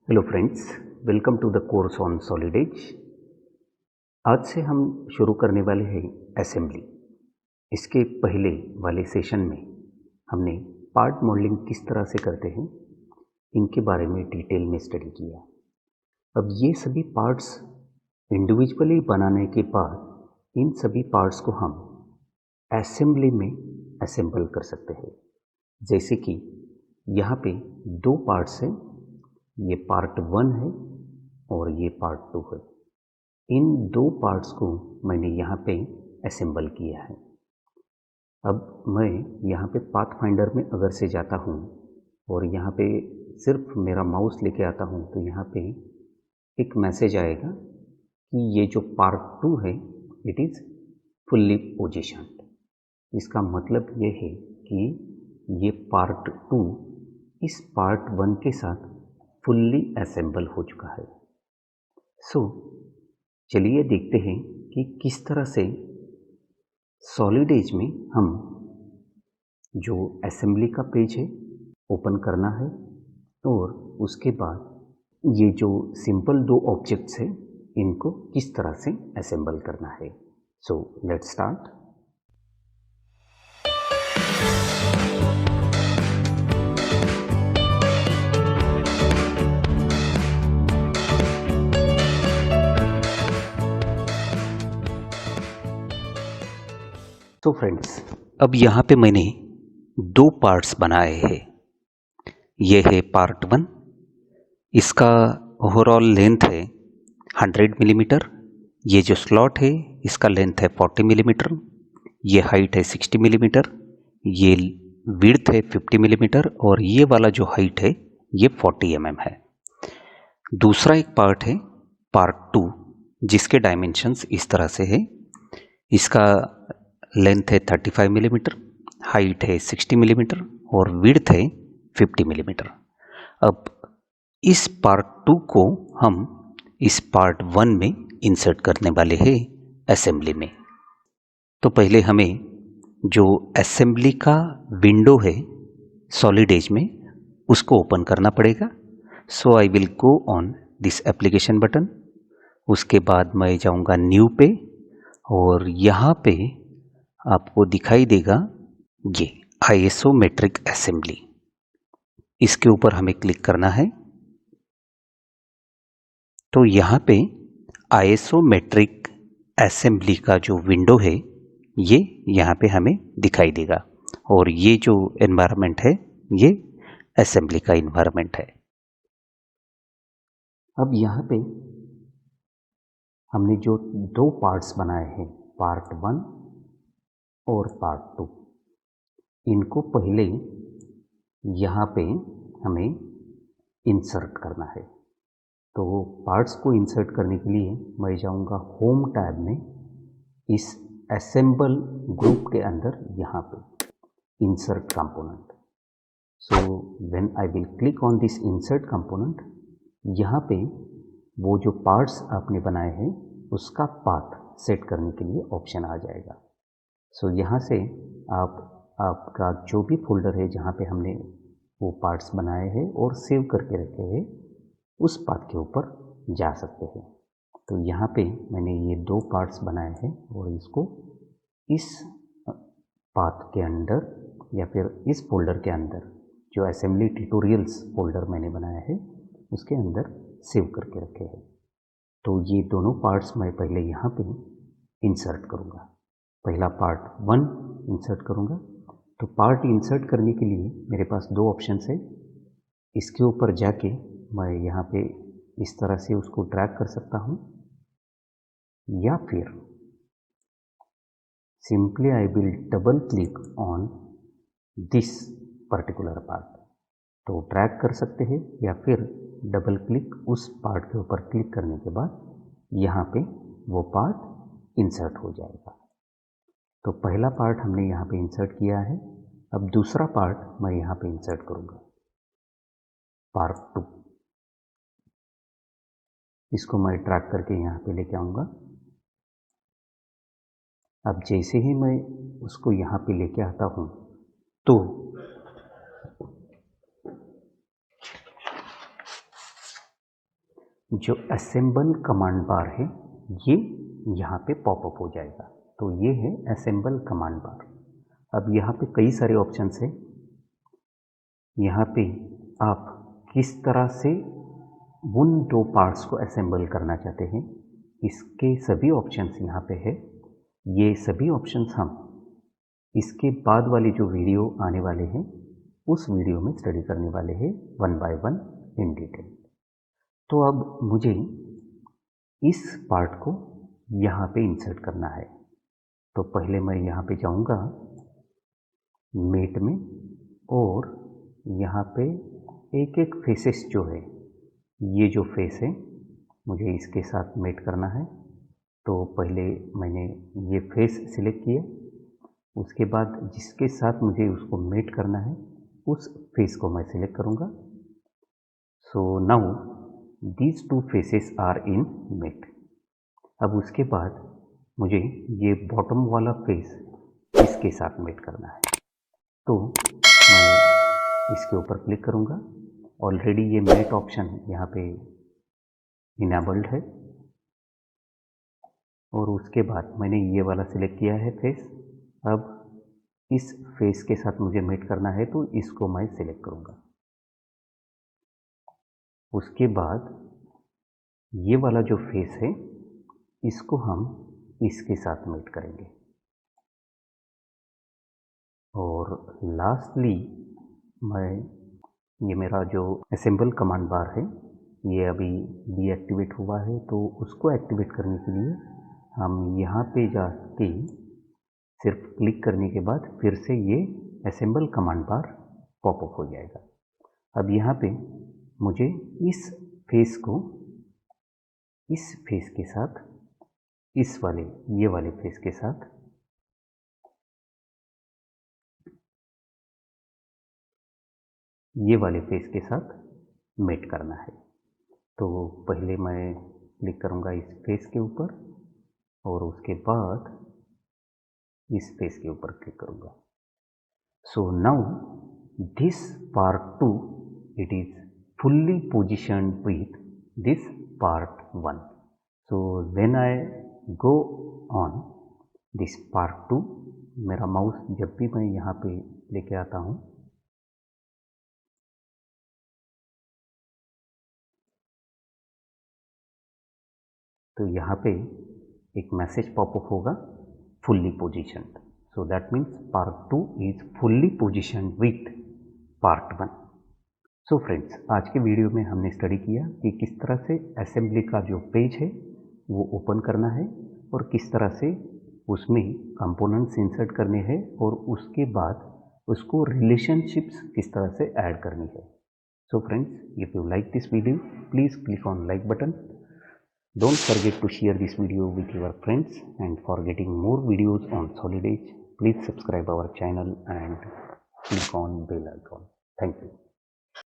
Hello friends, welcome to the course on solid edge. आज से हम शुरू करने वाले हैं असेंबली। इसके पहले वाले सेशन में हमने पार्ट मॉडलिंग किस तरह से करते हैं इनके बारे में डिटेल में स्टडी किया। अब ये सभी पार्ट्स इंडिविजुअली बनाने के बाद इन सभी पार्ट्स को हम असेंबली में असेंबल कर सकते हैं। जैसे कि यहाँ पे दो पार्ट्स हैं, ये पार्ट 1 है और ये पार्ट 2 है। इन दो पार्ट्स को मैंने यहाँ पे असेंबल किया है। अब मैं यहाँ पे पाथफाइंडर में अगर से जाता हूँ और यहाँ पे सिर्फ मेरा माउस लेके आता हूँ तो यहाँ पे एक मैसेज आएगा कि ये जो पार्ट 2 है इट इज़ फुल्ली पोजीशन। इसका मतलब ये है कि ये पार्ट 2 इस पार्ट 1 के साथ फुल्ली असेंबल हो चुका है। चलिए देखते हैं कि किस तरह से सॉलिड एज में हम जो असेंबली का पेज है ओपन करना है और उसके बाद ये जो सिंपल दो ऑब्जेक्ट्स हैं इनको किस तरह से असेंबल करना है। Let's start. फ्रेंड्स, अब यहाँ पे मैंने दो पार्ट्स बनाए हैं। ये है पार्ट 1, इसका ओवरऑल लेंथ है 100 मिलीमीटर। ये जो स्लॉट है इसका लेंथ है 40 मिलीमीटर। ये हाइट है 60 मिलीमीटर। ये विड्थ है 50 मिलीमीटर और ये वाला जो हाइट है ये 40 mm है। दूसरा एक पार्ट है पार्ट 2 जिसके डायमेंशंस इस तरह से है। इसका लेंथ है 35 मिलीमीटर, हाइट है 60 मिलीमीटर और विड्थ है 50 मिलीमीटर। अब इस पार्ट 2 को हम इस पार्ट 1 में इंसर्ट करने वाले हैं असेंबली में। तो पहले हमें जो असेंबली का विंडो है सॉलिड एज में उसको ओपन करना पड़ेगा। So I will go on this application button. उसके बाद मैं जाऊंगा न्यू पे और यहाँ पे आपको दिखाई देगा ये आइसोमेट्रिक असेंबली। इसके ऊपर हमें क्लिक करना है। तो यहाँ पे आइसोमेट्रिक असेंबली का जो विंडो है ये यहाँ पे हमें दिखाई देगा और ये जो एनवायरनमेंट है ये असेंबली का एनवायरनमेंट है। अब यहाँ पे हमने जो दो पार्ट्स बनाए हैं पार्ट 1 और पार्ट 2, इनको पहले यहाँ पे हमें इंसर्ट करना है। तो पार्ट्स को इंसर्ट करने के लिए मैं जाऊँगा होम टैब में, इस असेंबल ग्रुप के अंदर यहाँ पे insert component. When I will click on this insert component, यहाँ पे वो जो पार्ट्स आपने बनाए हैं उसका पाथ सेट करने के लिए ऑप्शन आ जाएगा। यहाँ से आपका जो भी फोल्डर है जहाँ पे हमने वो पार्ट्स बनाए हैं और सेव करके रखे हैं उस पाथ के ऊपर जा सकते हैं। तो यहाँ पे मैंने ये दो पार्ट्स बनाए हैं और इसको इस पाथ के अंदर या फिर इस फोल्डर के अंदर जो असेंबली ट्यूटोरियल्स फोल्डर मैंने बनाया है उसके अंदर सेव करके रखे हैं। तो ये दोनों पार्ट्स मैं पहले यहाँ पे इंसर्ट करूँगा। पहला पार्ट 1 इंसर्ट करूँगा। तो पार्ट इंसर्ट करने के लिए मेरे पास दो ऑप्शंस है। इसके ऊपर जाके मैं यहाँ पे इस तरह से उसको ड्रैग कर सकता हूँ या फिर simply I will double click on this particular part. तो ड्रैग कर सकते हैं या फिर डबल क्लिक उस पार्ट के ऊपर क्लिक करने के बाद यहाँ पे वो पार्ट इंसर्ट हो जाएगा। तो पहला पार्ट हमने यहाँ पे इंसर्ट किया है। अब दूसरा पार्ट मैं यहाँ पे इंसर्ट करूँगा, पार्ट 2। इसको मैं ड्रैग करके यहाँ पे लेके आऊँगा। अब जैसे ही मैं उसको यहाँ पे लेके आता हूँ तो जो असेंबल कमांड बार है ये यहाँ पे पॉपअप हो जाएगा। तो ये है असेंबल कमांड बार। अब यहाँ पे कई सारे ऑप्शंस हैं। यहाँ पे आप किस तरह से उन दो पार्ट्स को असेंबल करना चाहते हैं, इसके सभी ऑप्शंस यहाँ पे है। ये सभी ऑप्शंस हम इसके बाद वाली जो वीडियो आने वाले हैं उस वीडियो में स्टडी करने वाले हैं one by one in detail. तो अब मुझे इस पार्ट को यहाँ पे इंसर्ट करना है। तो पहले मैं यहाँ पे जाऊँगा मेट में, और यहाँ पे एक एक फेसेस जो है, ये जो फेस है मुझे इसके साथ मेट करना है। तो पहले मैंने ये फेस सिलेक्ट किया, उसके बाद जिसके साथ मुझे उसको मेट करना है उस फेस को मैं सिलेक्ट करूँगा। So now these two faces are in mate. अब उसके बाद मुझे ये बॉटम वाला फेस इसके साथ मेट करना है। तो मैं इसके ऊपर क्लिक करूँगा। ऑलरेडी ये मेट ऑप्शन यहाँ पे इनेबल्ड है, और उसके बाद मैंने ये वाला सिलेक्ट किया है फेस। अब इस फेस के साथ मुझे मेट करना है तो इसको मैं सिलेक्ट करूँगा। उसके बाद ये वाला जो फेस है इसको हम इसके साथ मेट करेंगे। और लास्टली मैं ये मेरा जो असेंबल कमांड बार है ये अभी डीएक्टिवेट हुआ है, तो उसको एक्टिवेट करने के लिए हम यहाँ पे जाके सिर्फ क्लिक करने के बाद फिर से ये असेंबल कमांड बार पॉपअप हो जाएगा। अब यहाँ पे मुझे इस फेस को इस फेस के साथ, इस वाले ये वाले फेस के साथ ये वाले फेस के साथ मेट करना है। तो पहले मैं क्लिक करूँगा इस फेस के ऊपर, और उसके बाद इस फेस के ऊपर क्लिक करूँगा। So now this part 2 it is fully positioned with this part 1। So when I go on this part 2, मेरा माउस जब भी मैं यहाँ पे लेके आता हूँ तो यहाँ पे एक मैसेज पॉपअप होगा, fully positioned. So that means part 2 is fully positioned with part 1। So friends, आज के वीडियो में हमने स्टडी किया कि किस तरह से असेंबली का जो पेज है वो ओपन करना है, और किस तरह से उसमें कंपोनेंट्स इंसर्ट करने हैं, और उसके बाद उसको रिलेशनशिप्स किस तरह से ऐड करनी है। So friends, if you like this video please click on like button. Don't forget to share this video with your friends, and for getting more videos on Solid Edge, please subscribe our channel and click on bell icon. Thank you.